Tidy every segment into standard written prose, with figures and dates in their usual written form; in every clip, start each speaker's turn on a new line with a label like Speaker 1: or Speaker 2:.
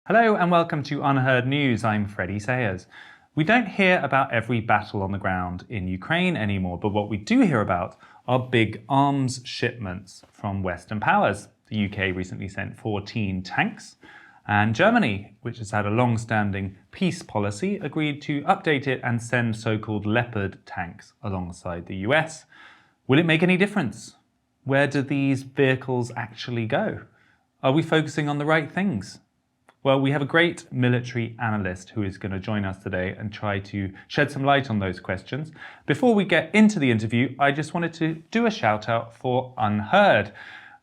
Speaker 1: Hello and welcome to UnHerd News. I'm Freddie Sayers. We don't hear about every battle on the ground in Ukraine anymore, but what we do hear about are big arms shipments from Western powers. The UK recently sent 14 tanks, and Germany, which has had a long-standing peace policy, agreed to update it and send so-called Leopard tanks alongside the US. Will it make any difference? Where do these vehicles actually go? Are we focusing on the right things? Well, we have a great military analyst who is going to join us today and try to shed some light on those questions. Before we get into the interview, I just wanted to do a shout out for UnHerd.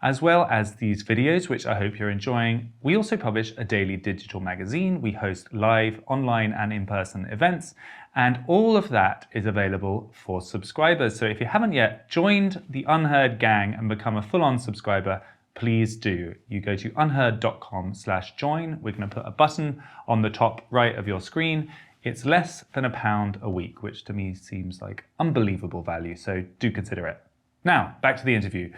Speaker 1: As well as these videos, which I hope you're enjoying, we also publish a daily digital magazine. We host live, online and in-person events, and all of that is available for subscribers. So if you haven't yet joined the UnHerd gang and become a full-on subscriber, please do. You go to unherd.com/join. We're going to put a button on the top right of your screen. It's less than £1 a week, which to me seems like unbelievable value, so do consider it. Now, back to the interview.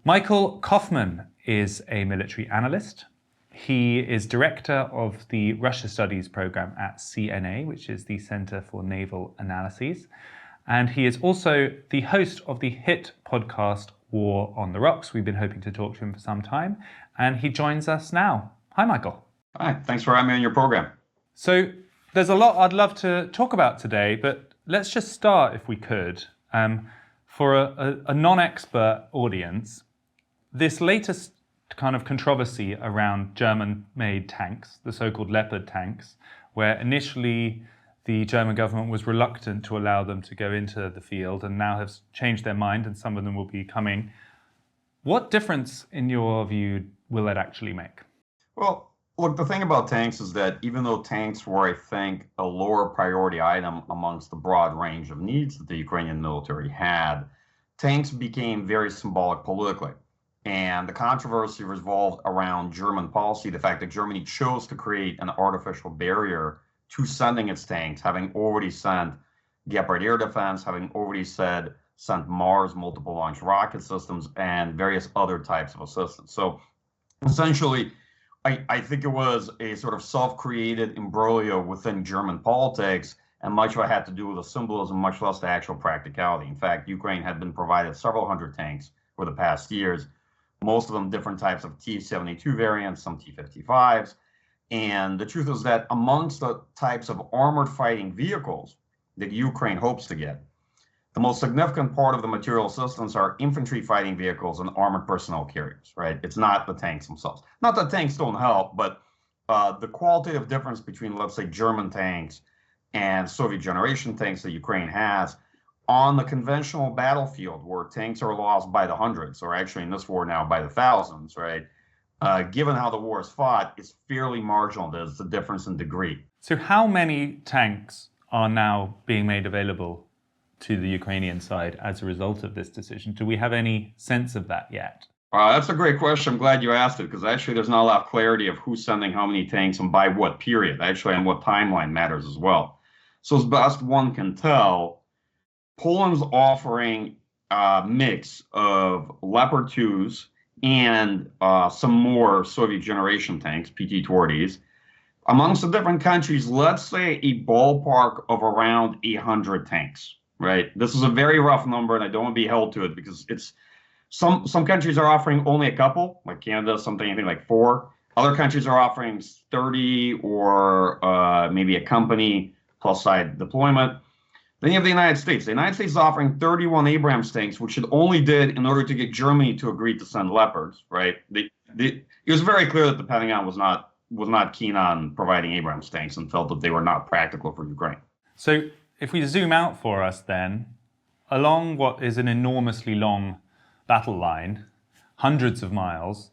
Speaker 1: Michael Kofman is a military analyst. He is director of the Russia Studies program at CNA, which is the Center for Naval Analyses. And he is also the host of the hit podcast War on the Rocks. We've been hoping to talk to him for some time, and he joins us now. Hi, Michael.
Speaker 2: Hi, thanks for having me on your program.
Speaker 1: So there's a lot I'd love to talk about today, but let's just start, if we could, for a non-expert audience. This latest kind of controversy around German-made tanks, the so-called Leopard tanks, where initially the German government was reluctant to allow them to go into the field and now has changed their mind and some of them will be coming. What difference, in your view, will it actually make?
Speaker 2: Well, look, the thing about tanks is that even though tanks were, I think, a lower priority item amongst the broad range of needs that the Ukrainian military had, tanks became very symbolic politically. And the controversy revolved around German policy, the fact that Germany chose to create an artificial barrier to sending its tanks, having already sent Gepard air defense, having already sent Mars multiple launch rocket systems, and various other types of assistance. So essentially, I think it was a sort of self-created imbroglio within German politics, and much of it had to do with the symbolism, much less the actual practicality. In fact, Ukraine had been provided several hundred tanks for the past years, most of them different types of T-72 variants, some T-55s. And the truth is that amongst the types of armored fighting vehicles that Ukraine hopes to get, the most significant part of the material assistance are infantry fighting vehicles and armored personnel carriers, right? It's not the tanks themselves. Not that tanks don't help, but the qualitative difference between, let's say, German tanks and Soviet generation tanks that Ukraine has on the conventional battlefield, where tanks are lost by the hundreds, or actually in this war now by the thousands, right? Given how the war is fought, is fairly marginal. There's a difference in degree.
Speaker 1: So how many tanks are now being made available to the Ukrainian side as a result of this decision? Do we have any sense of that yet?
Speaker 2: That's a great question. I'm glad you asked it, because actually there's not a lot of clarity of who's sending how many tanks and by what period, actually, and what timeline matters as well. So as best one can tell, Poland's offering a mix of Leopard 2s and some more Soviet generation tanks, PT-20s. Amongst the different countries, let's say a ballpark of around 800 tanks, right? This is a very rough number, and I don't want to be held to it, because it's some countries are offering only a couple, like Canada, anything like 4. Other countries are offering 30 or maybe a company plus side deployment. Then you have the United States. The United States is offering 31 Abrams tanks, which it only did in order to get Germany to agree to send Leopards, right? It was very clear that the Pentagon was not keen on providing Abrams tanks and felt that they were not practical for Ukraine.
Speaker 1: So if we zoom out for us then, along what is an enormously long battle line, hundreds of miles,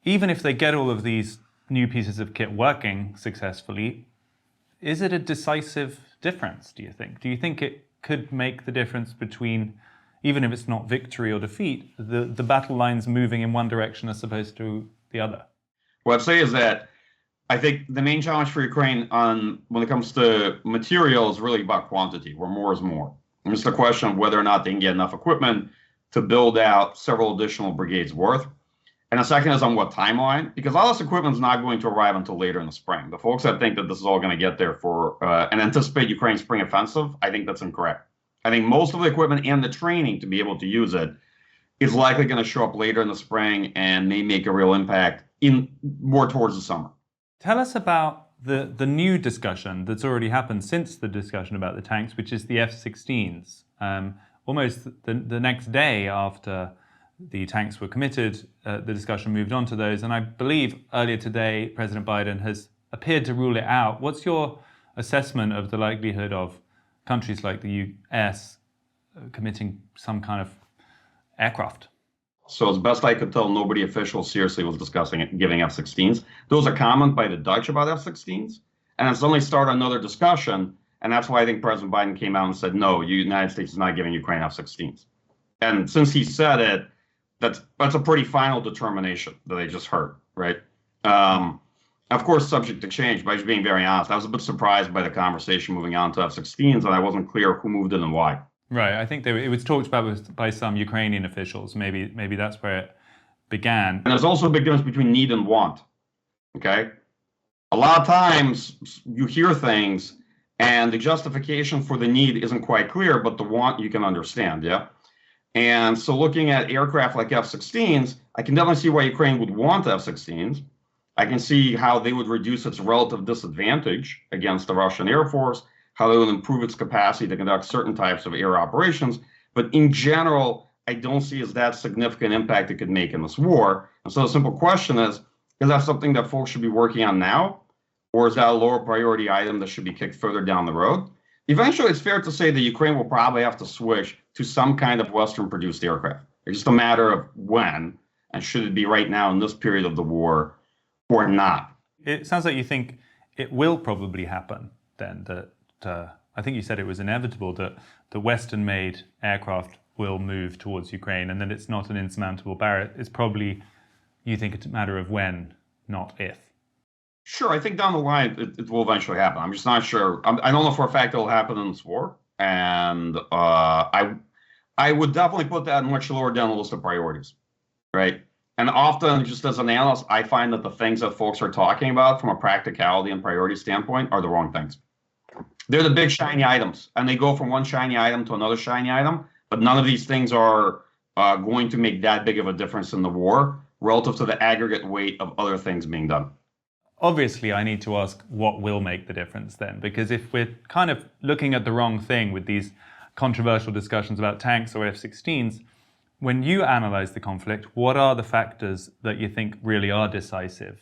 Speaker 1: even if they get all of these new pieces of kit working successfully, is it a decisive difference, do you think? Do you think it could make the difference between, even if it's not victory or defeat, the battle lines moving in one direction as opposed to the other?
Speaker 2: What I'd say is that I think the main challenge for Ukraine when it comes to material is really about quantity, where more is more. And it's the question of whether or not they can get enough equipment to build out several additional brigades worth. And the second is on what timeline, because all this equipment is not going to arrive until later in the spring. The folks that think that this is all going to get there for and anticipate Ukraine's spring offensive, I think that's incorrect. I think most of the equipment and the training to be able to use it is likely going to show up later in the spring and may make a real impact in more towards the summer.
Speaker 1: Tell us about the new discussion that's already happened since the discussion about the tanks, which is the F-16s. Almost the next day after the tanks were committed, the discussion moved on to those. And I believe earlier today, President Biden has appeared to rule it out. What's your assessment of the likelihood of countries like the US committing some kind of aircraft?
Speaker 2: So as best I could tell, nobody official seriously was discussing it, giving F-16s. There was a comment by the Dutch about F-16s, and it's only started another discussion. And that's why I think President Biden came out and said, no, the United States is not giving Ukraine F-16s. And since he said it, that's a pretty final determination that I just heard, right? Of course, subject to change, but just being very honest, I was a bit surprised by the conversation moving on to F-16s, and I wasn't clear who moved it and why.
Speaker 1: Right, I think it was talked about by some Ukrainian officials. Maybe that's where it began.
Speaker 2: And there's also a big difference between need and want, okay? A lot of times you hear things and the justification for the need isn't quite clear, but the want you can understand, yeah? And so looking at aircraft like F-16s, I can definitely see why Ukraine would want F-16s. I can see how they would reduce its relative disadvantage against the Russian Air Force, how they would improve its capacity to conduct certain types of air operations. But in general, I don't see as that significant impact it could make in this war. And so the simple question is that something that folks should be working on now? Or is that a lower priority item that should be kicked further down the road? Eventually, it's fair to say that Ukraine will probably have to switch to some kind of Western-produced aircraft. It's just a matter of when, and should it be right now in this period of the war or not.
Speaker 1: It sounds like you think it will probably happen then, that I think you said it was inevitable that the Western-made aircraft will move towards Ukraine and that it's not an insurmountable barrier. It's probably, you think it's a matter of when, not if.
Speaker 2: Sure, I think down the line it will eventually happen. I'm just not sure. I don't know for a fact it will happen in this war, and I would definitely put that much lower down the list of priorities, right? And often, just as an analyst, I find that the things that folks are talking about from a practicality and priority standpoint are the wrong things. They're the big shiny items, and they go from one shiny item to another shiny item, but none of these things are going to make that big of a difference in the war relative to the aggregate weight of other things being done.
Speaker 1: Obviously, I need to ask what will make the difference then, because if we're kind of looking at the wrong thing with these controversial discussions about tanks or F-16s, when you analyze the conflict, what are the factors that you think really are decisive?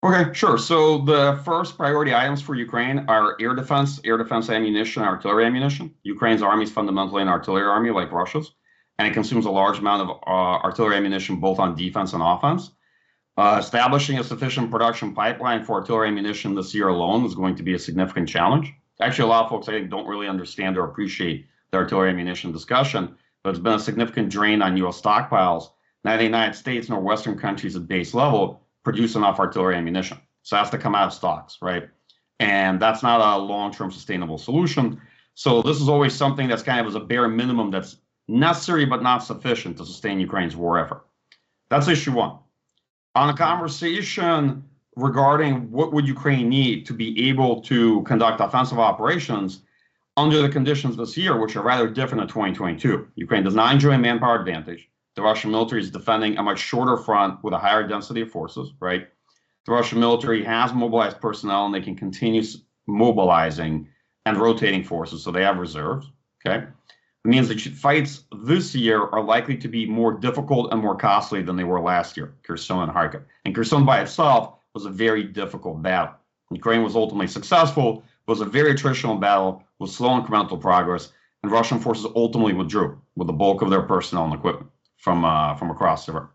Speaker 2: Okay, sure. So the first priority items for Ukraine are air defense ammunition, artillery ammunition. Ukraine's army is fundamentally an artillery army like Russia's, and it consumes a large amount of artillery ammunition both on defense and offense. Establishing a sufficient production pipeline for artillery ammunition this year alone is going to be a significant challenge. Actually, a lot of folks, I think, don't really understand or appreciate the artillery ammunition discussion, but it's been a significant drain on U.S. stockpiles. Neither the United States nor Western countries at base level produce enough artillery ammunition. So it has to come out of stocks, right? And that's not a long-term sustainable solution. So this is always something that's kind of as a bare minimum that's necessary but not sufficient to sustain Ukraine's war effort. That's issue one. On a conversation regarding what would Ukraine need to be able to conduct offensive operations under the conditions this year, which are rather different in 2022. Ukraine does not enjoy a manpower advantage. The Russian military is defending a much shorter front with a higher density of forces, right? The Russian military has mobilized personnel and they can continue mobilizing and rotating forces, so they have reserves, okay? It means that fights this year are likely to be more difficult and more costly than they were last year, Kherson and Kharkiv. And Kherson by itself was a very difficult battle. Ukraine was ultimately successful, but it was a very attritional battle with slow incremental progress, and Russian forces ultimately withdrew with the bulk of their personnel and equipment from across the river.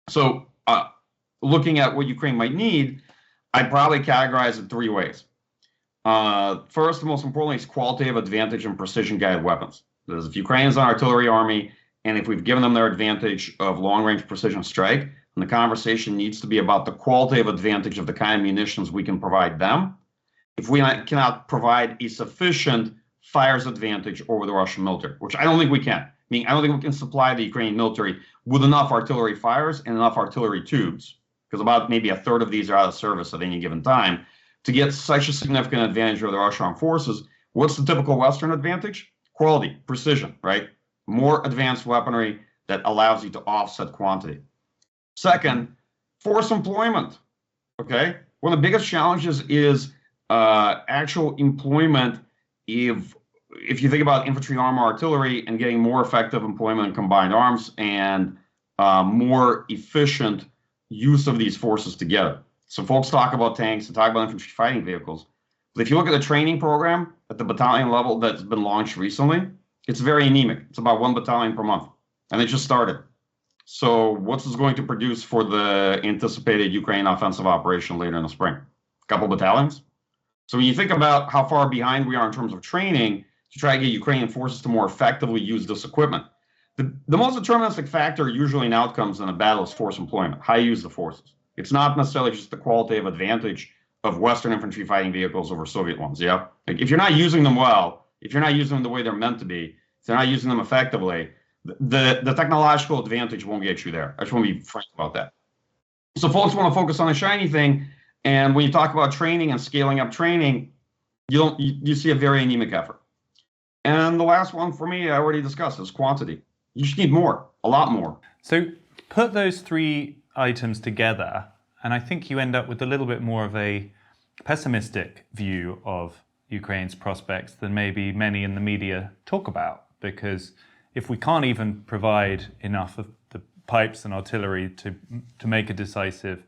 Speaker 2: So looking at what Ukraine might need, I'd probably categorize it three ways. First, and most importantly, is qualitative advantage in precision-guided weapons. That is, if Ukraine is an artillery army, and if we've given them their advantage of long-range precision strike, then the conversation needs to be about the qualitative advantage of the kind of munitions we can provide them. If we cannot provide a sufficient fires advantage over the Russian military, which I don't think we can. Meaning, I don't think we can supply the Ukrainian military with enough artillery fires and enough artillery tubes, because about maybe a third of these are out of service at any given time, to get such a significant advantage over the Russian armed forces. What's the typical Western advantage? Quality, precision, right? More advanced weaponry that allows you to offset quantity. Second, force employment, okay? One of the biggest challenges is actual employment. If you think about infantry, armor, artillery, and getting more effective employment in combined arms and more efficient use of these forces together. So folks talk about tanks and talk about infantry fighting vehicles. But if you look at the training program at the battalion level that's been launched recently, it's very anemic. It's about 1 battalion per month, and it just started. So what's this going to produce for the anticipated Ukraine offensive operation later in the spring? A couple battalions? So when you think about how far behind we are in terms of training to try to get Ukrainian forces to more effectively use this equipment, the most deterministic factor usually in outcomes in a battle is force employment, how you use the forces. It's not necessarily just the qualitative advantage of Western infantry fighting vehicles over Soviet ones, yeah? Like if you're not using them well, if you're not using them the way they're meant to be, if they're not using them effectively, the technological advantage won't get you there. I just want to be frank about that. So folks want to focus on the shiny thing, and when you talk about training and scaling up training, you see a very anemic effort. And the last one for me, I already discussed, is quantity. You just need more, a lot more.
Speaker 1: So put those three items together, and I think you end up with a little bit more of a pessimistic view of Ukraine's prospects than maybe many in the media talk about. Because if we can't even provide enough of the pipes and artillery to make a decisive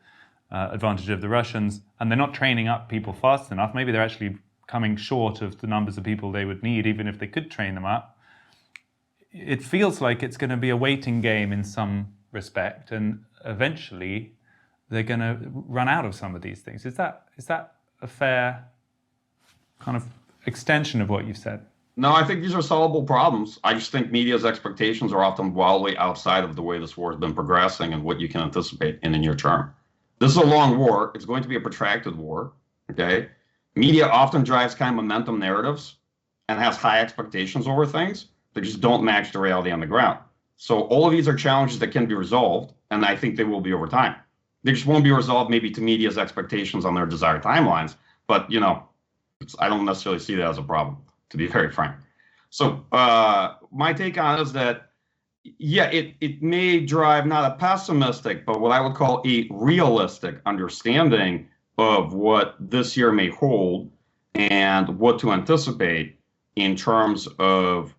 Speaker 1: advantage of the Russians, and they're not training up people fast enough, maybe they're actually coming short of the numbers of people they would need, even if they could train them up. It feels like it's going to be a waiting game in some respect, and eventually they're going to run out of some of these things. Is that a fair kind of extension of what you've said?
Speaker 2: No, I think these are solvable problems. I just think media's expectations are often wildly outside of the way this war has been progressing and what you can anticipate in the near term. This is a long war. It's going to be a protracted war, okay? Media often drives kind of momentum narratives and has high expectations over things that just don't match the reality on the ground. So all of these are challenges that can be resolved, and I think they will be over time. They just won't be resolved maybe to media's expectations on their desired timelines, but I don't necessarily see that as a problem, to be very frank. So my take on it is that, yeah, it may drive not a pessimistic, but what I would call a realistic understanding of what this year may hold and what to anticipate in terms of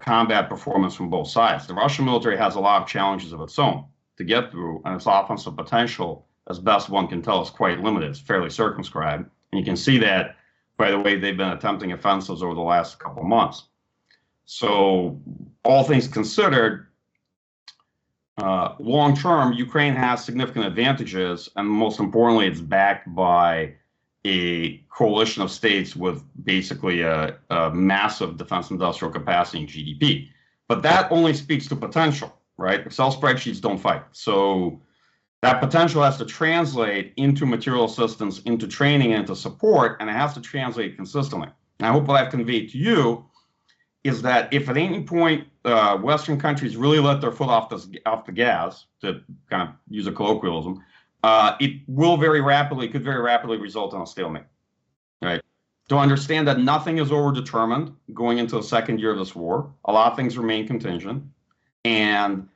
Speaker 2: combat performance from both sides. The Russian military has a lot of challenges of its own to get through, and its offensive potential, as best one can tell, is quite limited. It's fairly circumscribed, and you can see that by the way they've been attempting offensives over the last couple of months. So all things considered, long term, Ukraine has significant advantages, and most importantly, it's backed by a coalition of states with basically a massive defense industrial capacity and GDP. But that only speaks to potential, right? Excel spreadsheets don't fight. So that potential has to translate into material assistance, into training, and into support, and it has to translate consistently. And I hope what I've conveyed to you is that if at any point Western countries really let their foot off the gas, to kind of use a colloquialism, it could very rapidly result in a stalemate, right? To understand that nothing is overdetermined going into the second year of this war. A lot of things remain contingent, and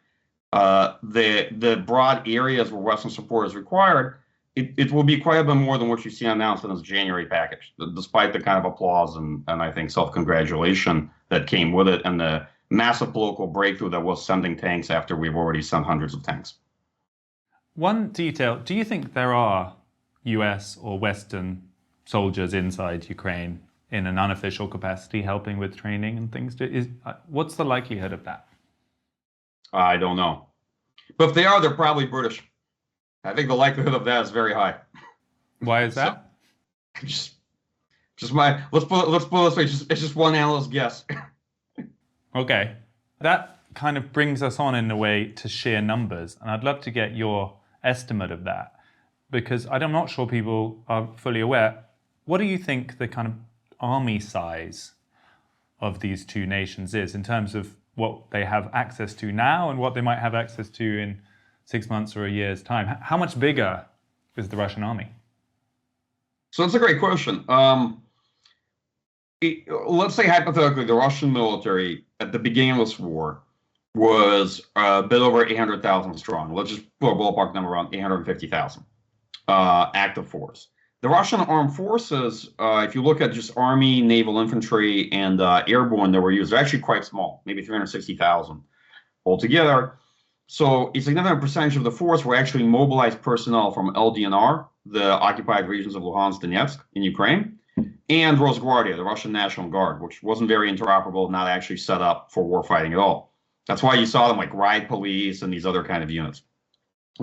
Speaker 2: the broad areas where Western support is required, it will be quite a bit more than what you see announced in this January package, despite the kind of applause and I think self-congratulation that came with it, and the massive political breakthrough that was sending tanks after we've already sent hundreds of tanks.
Speaker 1: One detail, do you think there are US or Western soldiers inside Ukraine in an unofficial capacity helping with training and things? What's the likelihood of that?
Speaker 2: I don't know. But if they are, they're probably British. I think the likelihood of that is very high.
Speaker 1: Why is that?
Speaker 2: Let's put it this way, it's just one analyst guess.
Speaker 1: Okay. That kind of brings us on in a way to sheer numbers, and I'd love to get your estimate of that, because I'm not sure people are fully aware. What do you think the kind of army size of these two nations is in terms of what they have access to now and what they might have access to in 6 months or a year's time? How much bigger is the Russian army?
Speaker 2: So that's a great question. Let's say hypothetically, the Russian military at the beginning of this war was a bit over 800,000 strong. Let's just put a ballpark number around 850,000 active force. The Russian armed forces, if you look at just army, naval infantry, and airborne that were used, they're actually quite small, maybe 360,000 altogether. So a significant percentage of the force were actually mobilized personnel from LDNR, the occupied regions of Luhansk, Donetsk in Ukraine, and Rosgvardia, the Russian National Guard, which wasn't very interoperable, not actually set up for warfighting at all. That's why you saw them like riot police and these other kind of units.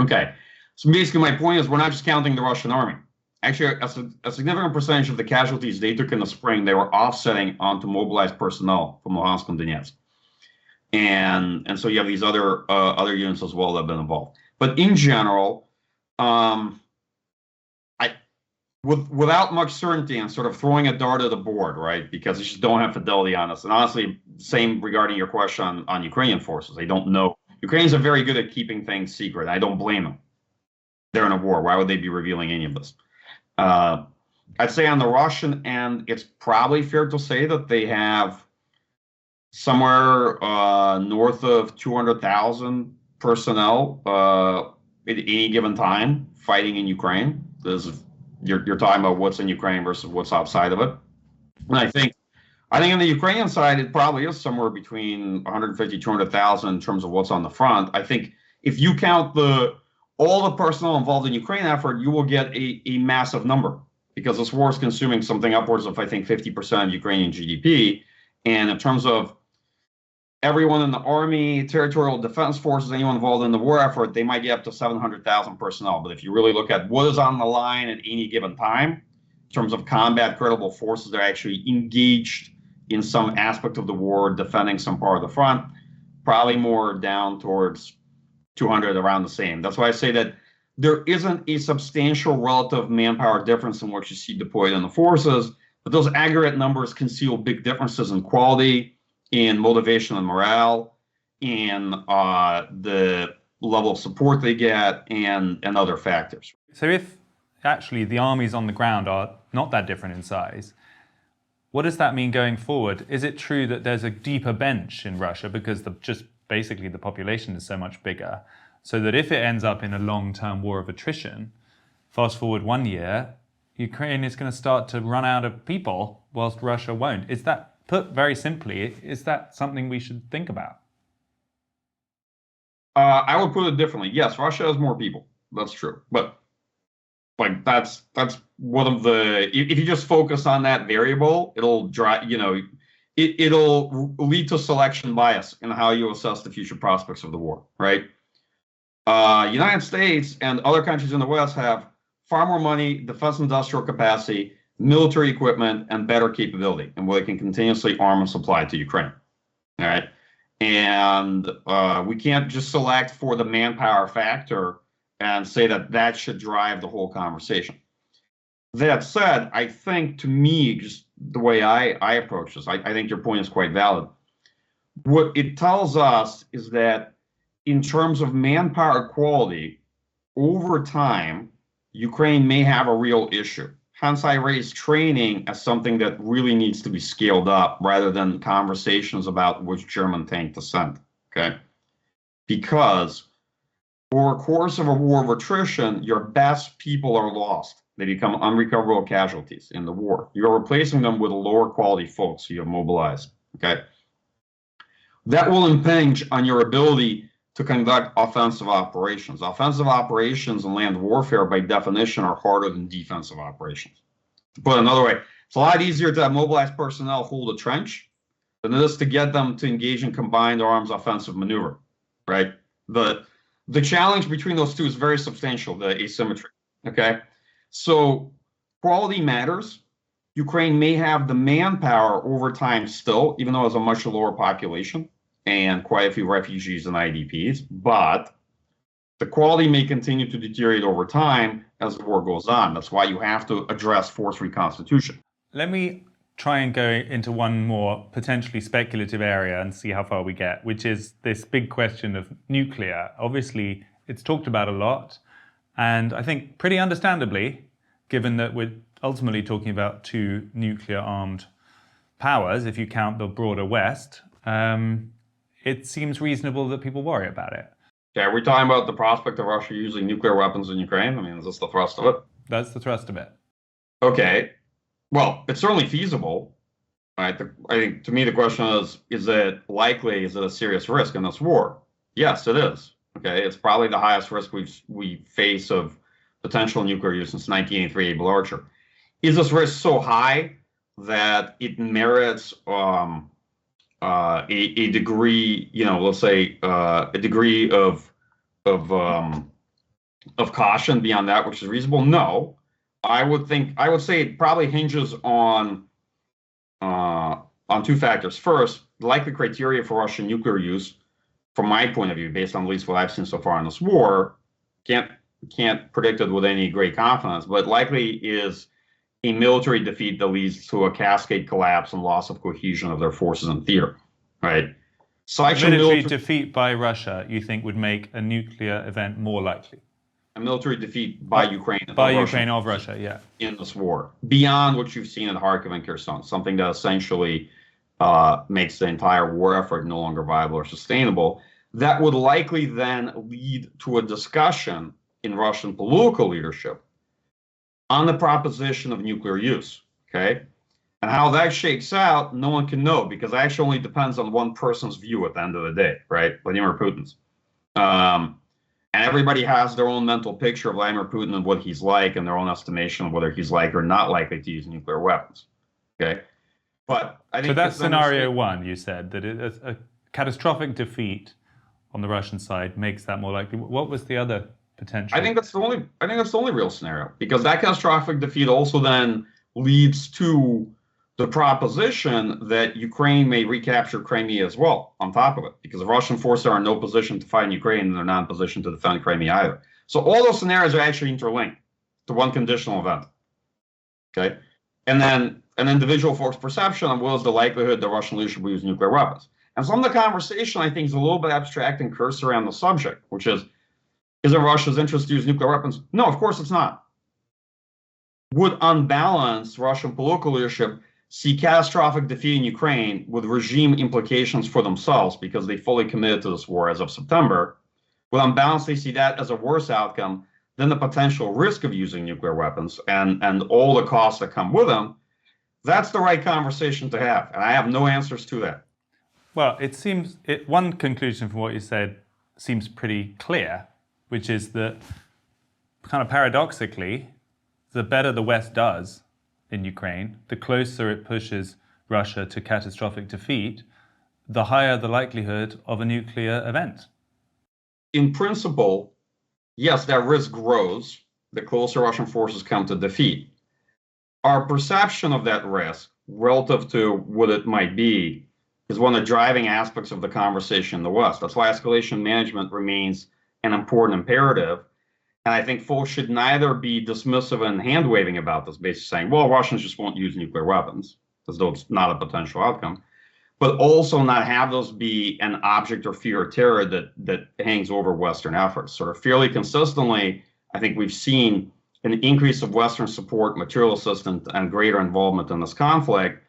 Speaker 2: Okay, so basically my point is we're not just counting the Russian army. Actually, a significant percentage of the casualties they took in the spring, they were offsetting onto mobilized personnel from Luhansk and Donetsk. And so you have these other units as well that have been involved. But in general, without much certainty and sort of throwing a dart at the board, right? Because they just don't have fidelity on us. And honestly, same regarding your question on Ukrainian forces. They don't know. Ukrainians are very good at keeping things secret. I don't blame them. They're in a war. Why would they be revealing any of this? I'd say on the Russian end, it's probably fair to say that they have somewhere north of 200,000 personnel at any given time fighting in Ukraine. You're talking about what's in Ukraine versus what's outside of it. And I think on the Ukrainian side, it probably is somewhere between 150, 200,000 in terms of what's on the front. I think if you count all the personnel involved in Ukraine effort, you will get a massive number because this war is consuming something upwards of, I think, 50% of Ukrainian GDP. And in terms of everyone in the army, territorial defense forces, anyone involved in the war effort, they might get up to 700,000 personnel. But if you really look at what is on the line at any given time, in terms of combat credible forces that are actually engaged in some aspect of the war, defending some part of the front, probably more down towards 200, around the same. That's why I say that there isn't a substantial relative manpower difference in what you see deployed in the forces, but those aggregate numbers conceal big differences in quality, in motivation and morale, in the level of support they get, and other factors.
Speaker 1: So if actually the armies on the ground are not that different in size, what does that mean going forward? Is it true that there's a deeper bench in Russia because just basically the population is so much bigger, so that if it ends up in a long-term war of attrition, fast forward 1 year, Ukraine is going to start to run out of people whilst Russia won't? Is that, put very simply, is that something we should think about?
Speaker 2: I would put it differently. Yes, Russia has more people. That's true. But like that's one of the, if you just focus on that variable, it'll drive, it'll lead to selection bias in how you assess the future prospects of the war, right? United States and other countries in the West have far more money, defense industrial capacity, military equipment, and better capability, and where they can continuously arm and supply to Ukraine. All right. And we can't just select for the manpower factor and say that that should drive the whole conversation. That said, I think, to me, just the way I approach this, I think your point is quite valid. What it tells us is that in terms of manpower quality, over time, Ukraine may have a real issue. Hence, I raise training as something that really needs to be scaled up rather than conversations about which German tank to send, okay? Because over the course of a war of attrition, your best people are lost. They become unrecoverable casualties in the war. You're replacing them with lower quality folks you have mobilized, okay? That will impinge on your ability to conduct offensive operations. Offensive operations in land warfare, by definition, are harder than defensive operations. To put it another way, it's a lot easier to have mobilized personnel hold a trench than it is to get them to engage in combined arms offensive maneuver, right? The challenge between those two is very substantial, the asymmetry, okay? So quality matters. Ukraine may have the manpower over time still, even though it has a much lower population and quite a few refugees and IDPs, but the quality may continue to deteriorate over time as the war goes on. That's why you have to address force reconstitution.
Speaker 1: Let me try and go into one more potentially speculative area and see how far we get, which is this big question of nuclear. Obviously, it's talked about a lot, and I think pretty understandably, given that we're ultimately talking about two nuclear-armed powers, if you count the broader West, it seems reasonable that people worry about it.
Speaker 2: Okay, are we talking about the prospect of Russia using nuclear weapons in Ukraine? I mean, is this the thrust of it?
Speaker 1: That's the thrust of it.
Speaker 2: Okay. Well, it's certainly feasible, right? I think to me the question is it likely, is it a serious risk in this war? Yes, it is. Okay, it's probably the highest risk we face of potential nuclear use since 1983 Able Archer. Is this risk so high that it merits a degree, let's say a degree of caution beyond that, which is reasonable? No. I would say it probably hinges on two factors. First, the likely criteria for Russian nuclear use, from my point of view, based on at least what I've seen so far in this war, can't predict it with any great confidence, but likely is a military defeat that leads to a cascade collapse and loss of cohesion of their forces in theater, right? So actually,
Speaker 1: military defeat by Russia, you think, would make a nuclear event more likely?
Speaker 2: A military defeat by Ukraine.
Speaker 1: By Ukraine of Russia, yeah.
Speaker 2: In this war, beyond what you've seen at Kharkiv and Kherson, something that essentially makes the entire war effort no longer viable or sustainable, that would likely then lead to a discussion in Russian political leadership on the proposition of nuclear use, okay? And how that shakes out, no one can know, because it actually only depends on one person's view at the end of the day, right? Vladimir Putin's. And everybody has their own mental picture of Vladimir Putin and what he's like, and their own estimation of whether he's like or not likely to use nuclear weapons, okay? But I think
Speaker 1: so that's scenario one, you said, that a catastrophic defeat on the Russian side makes that more likely. What was the other potential?
Speaker 2: I think that's the only real scenario, because that catastrophic defeat also then leads to the proposition that Ukraine may recapture Crimea as well on top of it, because the Russian forces are in no position to fight in Ukraine and they're not in position to defend Crimea either. So all those scenarios are actually interlinked to one conditional event. Okay, and then an individual force perception on what is the likelihood that Russian leadership will use nuclear weapons. And some of the conversation, I think, is a little bit abstract and cursory on the subject, which is it Russia's interest to use nuclear weapons? No, of course it's not. Would unbalanced Russian political leadership see catastrophic defeat in Ukraine with regime implications for themselves because they fully committed to this war as of September? Would unbalanced they see that as a worse outcome than the potential risk of using nuclear weapons and all the costs that come with them? That's the right conversation to have, and I have no answers to that.
Speaker 1: Well, it seems, one conclusion from what you said seems pretty clear, which is that, kind of paradoxically, the better the West does in Ukraine, the closer it pushes Russia to catastrophic defeat, the higher the likelihood of a nuclear event.
Speaker 2: In principle, yes, that risk grows the closer Russian forces come to defeat. Our perception of that risk relative to what it might be is one of the driving aspects of the conversation in the West. That's why escalation management remains an important imperative. And I think folks should neither be dismissive and hand-waving about this, basically saying, well, Russians just won't use nuclear weapons, as though it's not a potential outcome, but also not have those be an object of fear or terror that hangs over Western efforts. Sort of fairly consistently, I think we've seen an increase of Western support, material assistance, and greater involvement in this conflict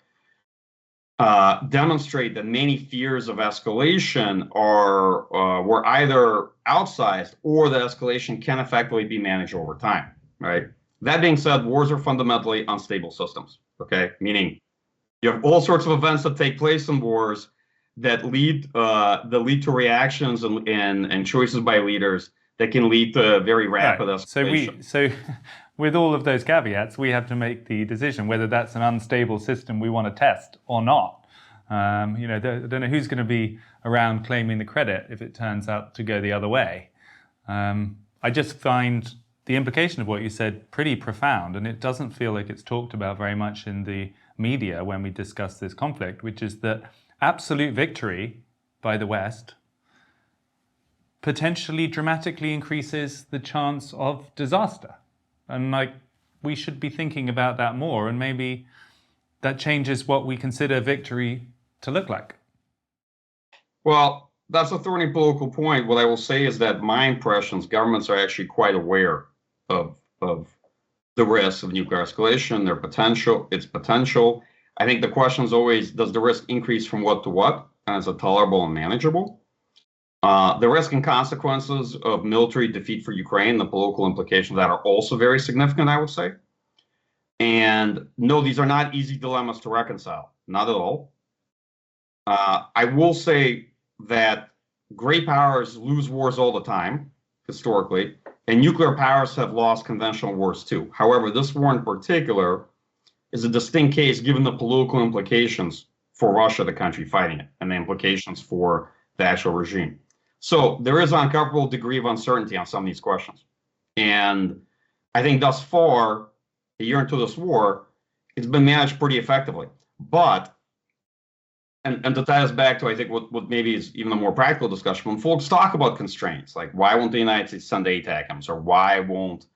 Speaker 2: demonstrate that many fears of escalation were either outsized or that escalation can effectively be managed over time, right? That being said, wars are fundamentally unstable systems, okay? Meaning you have all sorts of events that take place in wars that lead to reactions and choices by leaders that can lead to very rapid escalation.
Speaker 1: So with all of those caveats, we have to make the decision whether that's an unstable system we want to test or not. I don't know who's going to be around claiming the credit if it turns out to go the other way. I just find the implication of what you said pretty profound, and it doesn't feel like it's talked about very much in the media when we discuss this conflict, which is that absolute victory by the West potentially dramatically increases the chance of disaster. And we should be thinking about that more and maybe that changes what we consider victory to look like?
Speaker 2: Well, that's a thorny political point. What I will say is that my impressions, governments are actually quite aware of the risks of nuclear escalation, its potential. I think the question is always, does the risk increase from what to what? And is it tolerable and manageable? The risk and consequences of military defeat for Ukraine, the political implications of that are also very significant, I would say. And no, these are not easy dilemmas to reconcile, not at all. I will say that great powers lose wars all the time, historically, and nuclear powers have lost conventional wars too. However, this war in particular is a distinct case given the political implications for Russia, the country fighting it, and the implications for the actual regime. So there is an uncomfortable degree of uncertainty on some of these questions. And I think thus far, a year into this war, it's been managed pretty effectively. But and to tie us back to, I think, what maybe is even a more practical discussion, when folks talk about constraints, like why won't the United States send ATACMS, or why won't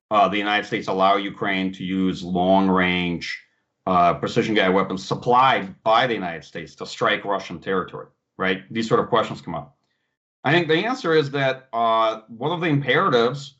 Speaker 2: the United States allow Ukraine to use long-range precision-guided weapons supplied by the United States to strike Russian territory, right? These sort of questions come up. I think the answer is that one of the imperatives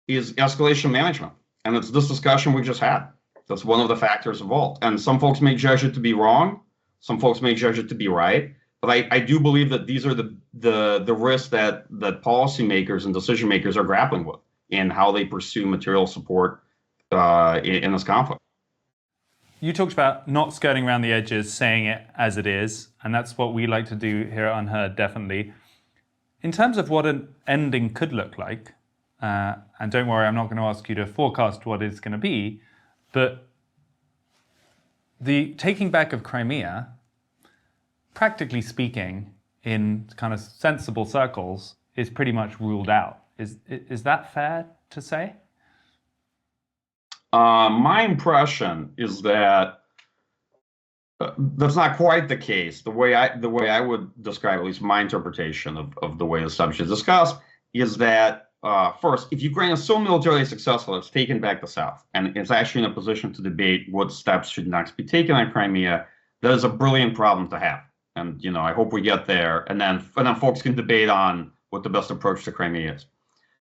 Speaker 2: is escalation management, and it's this discussion we just had. That's one of the factors involved. And some folks may judge it to be wrong. Some folks may judge it to be right, but I do believe that these are the risks that policymakers and decision makers are grappling with in how they pursue material support in this conflict.
Speaker 1: You talked about not skirting around the edges, saying it as it is, and that's what we like to do here at UnHerd, definitely. In terms of what an ending could look like, and don't worry, I'm not going to ask you to forecast what it's going to be, but the taking back of Crimea, practically speaking, in kind of sensible circles, is pretty much ruled out. Is that fair to say?
Speaker 2: My impression is that that's not quite the case. The way I would describe, at least my interpretation of the way the subject is discussed, is that first, if Ukraine is so militarily successful, it's taken back the South, and it's actually in a position to debate what steps should next be taken on Crimea. That is a brilliant problem to have, and I hope we get there, and then folks can debate on what the best approach to Crimea is.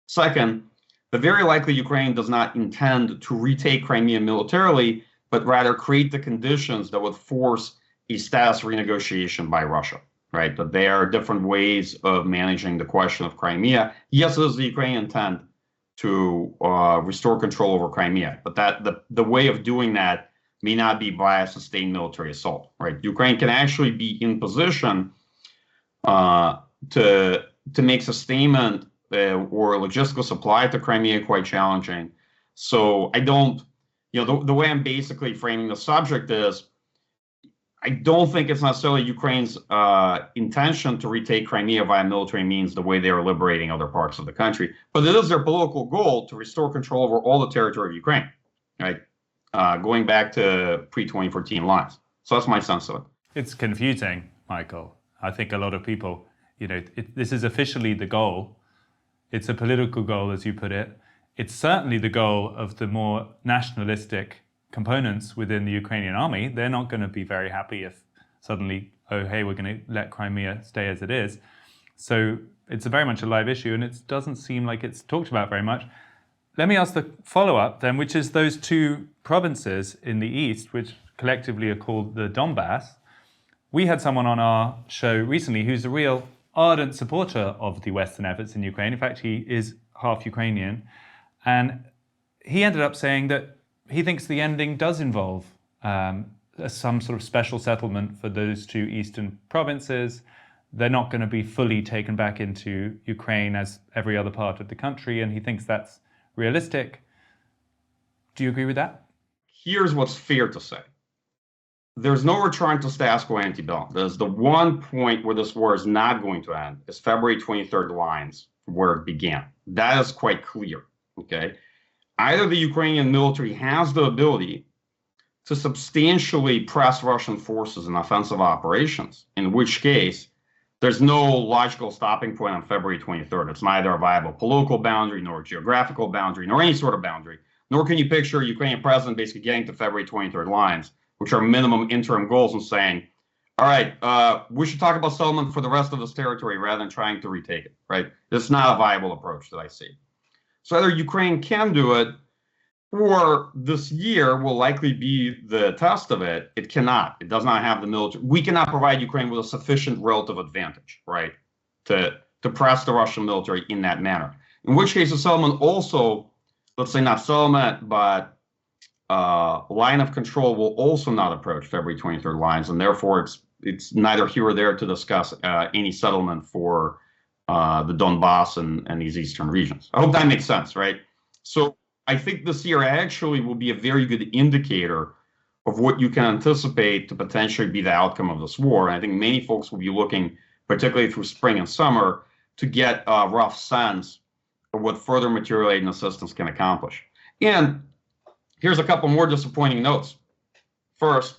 Speaker 2: Second, the very likely Ukraine does not intend to retake Crimea militarily, but rather create the conditions that would force a status renegotiation by Russia. Right, that there are different ways of managing the question of Crimea. Yes, it is the Ukrainian intent to restore control over Crimea, but the way of doing that may not be by a sustained military assault. Right, Ukraine can actually be in position to make sustainment or logistical supply to Crimea quite challenging. So I don't, the way I'm basically framing the subject is, I don't think it's necessarily Ukraine's intention to retake Crimea via military means the way they are liberating other parts of the country, but it is their political goal to restore control over all the territory of Ukraine, right? Going back to pre-2014 lines. So that's my sense of it.
Speaker 1: It's confusing, Michael. I think a lot of people, this is officially the goal. It's a political goal, as you put it. It's certainly the goal of the more nationalistic components within the Ukrainian army. They're not going to be very happy if suddenly, oh, hey, we're going to let Crimea stay as it is. So it's very much a live issue, and it doesn't seem like it's talked about very much. Let me ask the follow-up then, which is those two provinces in the east, which collectively are called the Donbass. We had someone on our show recently who's a real ardent supporter of the Western efforts in Ukraine. In fact, he is half Ukrainian. And he ended up saying that he thinks the ending does involve some sort of special settlement for those two eastern provinces. They're not going to be fully taken back into Ukraine as every other part of the country, and he thinks that's realistic. Do you agree with that?
Speaker 2: Here's what's fair to say. There's no return to status quo ante-bellum. There's the one point where this war is not going to end is February 23rd lines, where it began. That is quite clear, okay? Either the Ukrainian military has the ability to substantially press Russian forces in offensive operations, in which case there's no logical stopping point on February 23rd. It's neither a viable political boundary, nor a geographical boundary, nor any sort of boundary. Nor can you picture a Ukrainian president basically getting to February 23rd lines, which are minimum interim goals, and saying, all right, we should talk about settlement for the rest of this territory rather than trying to retake it, right? It's not a viable approach that I see. So either Ukraine can do it, or this year will likely be the test of it. It cannot. It does not have the military. We cannot provide Ukraine with a sufficient relative advantage, right, to press the Russian military in that manner. In which case, the settlement also, let's say not settlement, but line of control will also not approach February 23rd lines, and therefore it's neither here or there to discuss any settlement for the Donbass and these eastern regions. I hope that makes sense, right? So I think this year actually will be a very good indicator of what you can anticipate to potentially be the outcome of this war. And I think many folks will be looking, particularly through spring and summer, to get a rough sense of what further material aid and assistance can accomplish. And here's a couple more disappointing notes. First,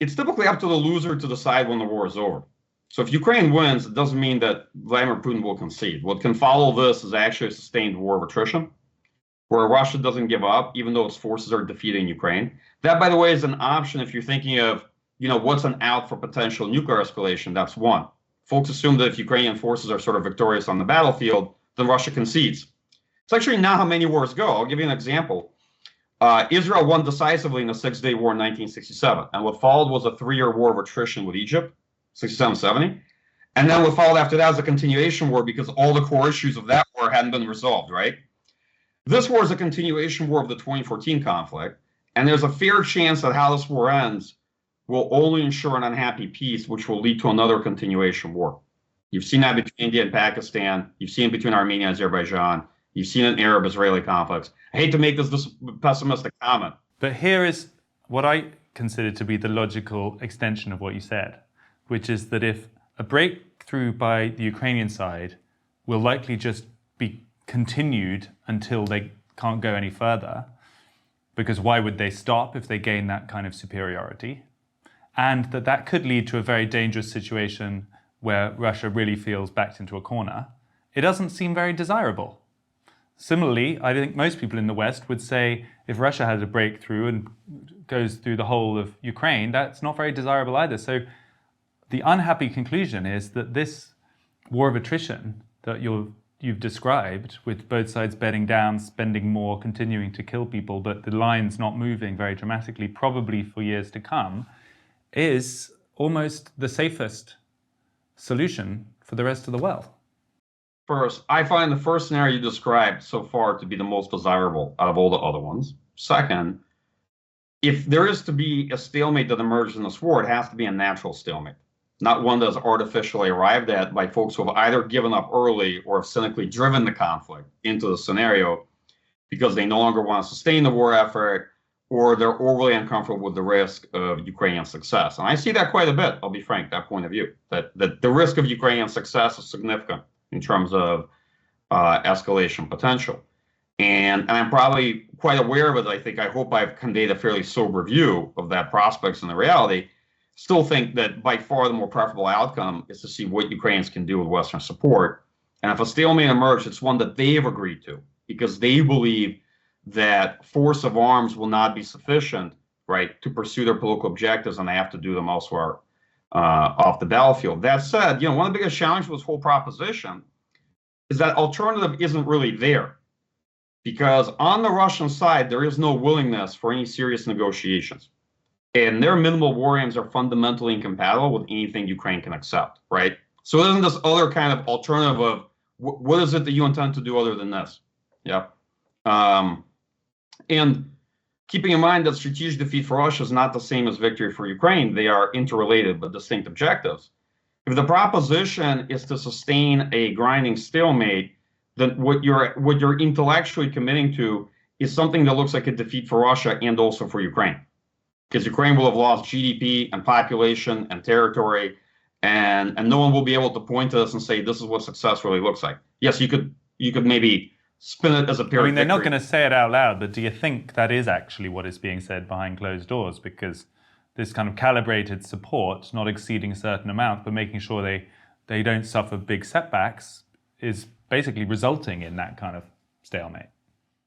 Speaker 2: it's typically up to the loser to decide when the war is over. So if Ukraine wins, it doesn't mean that Vladimir Putin will concede. What can follow this is actually a sustained war of attrition, where Russia doesn't give up, even though its forces are defeating Ukraine. That, by the way, is an option if you're thinking of, what's an out for potential nuclear escalation. That's one. Folks assume that if Ukrainian forces are sort of victorious on the battlefield, then Russia concedes. It's actually not how many wars go. I'll give you an example. Israel won decisively in the Six-Day War in 1967, and what followed was a 3-year war of attrition with Egypt, 67-70. And then what followed after that is a continuation war because all the core issues of that war hadn't been resolved, right? This war is a continuation war of the 2014 conflict, and there's a fair chance that how this war ends will only ensure an unhappy peace, which will lead to another continuation war. You've seen that between India and Pakistan. You've seen it between Armenia and Azerbaijan. You've seen it in Arab-Israeli conflicts. I hate to make this pessimistic comment.
Speaker 1: But here is what I consider to be the logical extension of what you said, which is that if a breakthrough by the Ukrainian side will likely just be continued until they can't go any further, because why would they stop if they gain that kind of superiority? And that could lead to a very dangerous situation where Russia really feels backed into a corner. It doesn't seem very desirable. Similarly, I think most people in the West would say if Russia has a breakthrough and goes through the whole of Ukraine, that's not very desirable either. So the unhappy conclusion is that this war of attrition that you've described, with both sides bedding down, spending more, continuing to kill people, but the line's not moving very dramatically, probably for years to come, is almost the safest solution for the rest of the world.
Speaker 2: First, I find the first scenario you described so far to be the most desirable out of all the other ones. Second, if there is to be a stalemate that emerges in this war, it has to be a natural stalemate, not one that's artificially arrived at by folks who have either given up early or have cynically driven the conflict into the scenario because they no longer want to sustain the war effort, or they're overly uncomfortable with the risk of Ukrainian success. And I see that quite a bit, I'll be frank, that point of view, that the risk of Ukrainian success is significant in terms of escalation potential. And I'm probably quite aware of it. I hope I've conveyed a fairly sober view of that prospects and the reality. Still think that by far the more preferable outcome is to see what Ukrainians can do with Western support. And if a stalemate emerges, it's one that they've agreed to because they believe that force of arms will not be sufficient, right, to pursue their political objectives, and they have to do them elsewhere off the battlefield. That said, one of the biggest challenges with this whole proposition is that alternative isn't really there, because on the Russian side, there is no willingness for any serious negotiations. And their minimal war aims are fundamentally incompatible with anything Ukraine can accept, right? So isn't this other kind of alternative of what is it that you intend to do other than this? Yeah. And keeping in mind that strategic defeat for Russia is not the same as victory for Ukraine, they are interrelated but distinct objectives. If the proposition is to sustain a grinding stalemate, then what you're intellectually committing to is something that looks like a defeat for Russia and also for Ukraine, because Ukraine will have lost GDP and population and territory, and no one will be able to point to this and say this is what success really looks like. Yes, you could maybe spin it as a Pyrrhic
Speaker 1: they're not
Speaker 2: victory.
Speaker 1: going to say it out loud, but do you think that is actually what is being said behind closed doors? Because this kind of calibrated support, not exceeding a certain amount, but making sure they don't suffer big setbacks, is basically resulting in that kind of stalemate.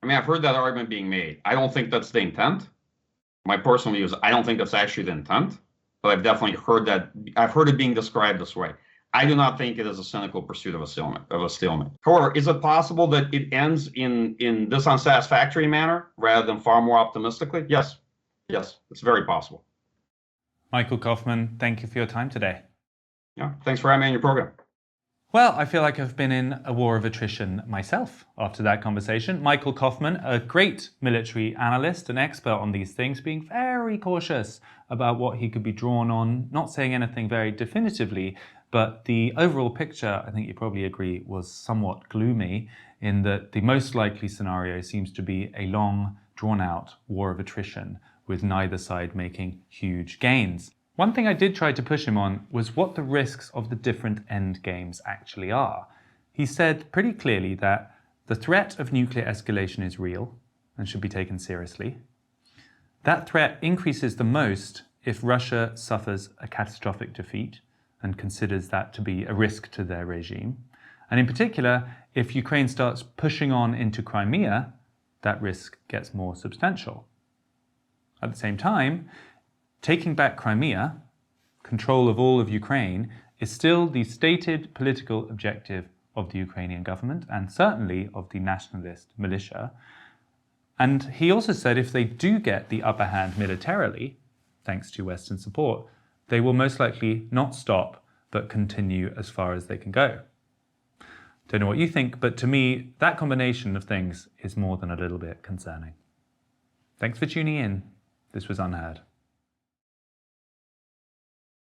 Speaker 2: I've heard that argument being made. I don't think that's the intent. My personal view is I don't think that's actually the intent, but I've definitely heard that. I've heard it being described this way. I do not think it is a cynical pursuit of a stalemate. However, is it possible that it ends in this unsatisfactory manner rather than far more optimistically? Yes. Yes, it's very possible.
Speaker 1: Michael Kofman, thank you for your time today.
Speaker 2: Yeah, thanks for having me on your program.
Speaker 1: Well, I feel like I've been in a war of attrition myself after that conversation. Michael Kofman, a great military analyst, an expert on these things, being very cautious about what he could be drawn on, not saying anything very definitively, but the overall picture, I think you probably agree, was somewhat gloomy in that the most likely scenario seems to be a long, drawn-out war of attrition with neither side making huge gains. One thing I did try to push him on was what the risks of the different end games actually are. He said pretty clearly that the threat of nuclear escalation is real and should be taken seriously. That threat increases the most if Russia suffers a catastrophic defeat and considers that to be a risk to their regime. And in particular, if Ukraine starts pushing on into Crimea, that risk gets more substantial. At the same time, taking back Crimea, control of all of Ukraine, is still the stated political objective of the Ukrainian government and certainly of the nationalist militia. And he also said if they do get the upper hand militarily, thanks to Western support, they will most likely not stop but continue as far as they can go. Don't know what you think, but to me, that combination of things is more than a little bit concerning. Thanks for tuning in. This was UnHerd.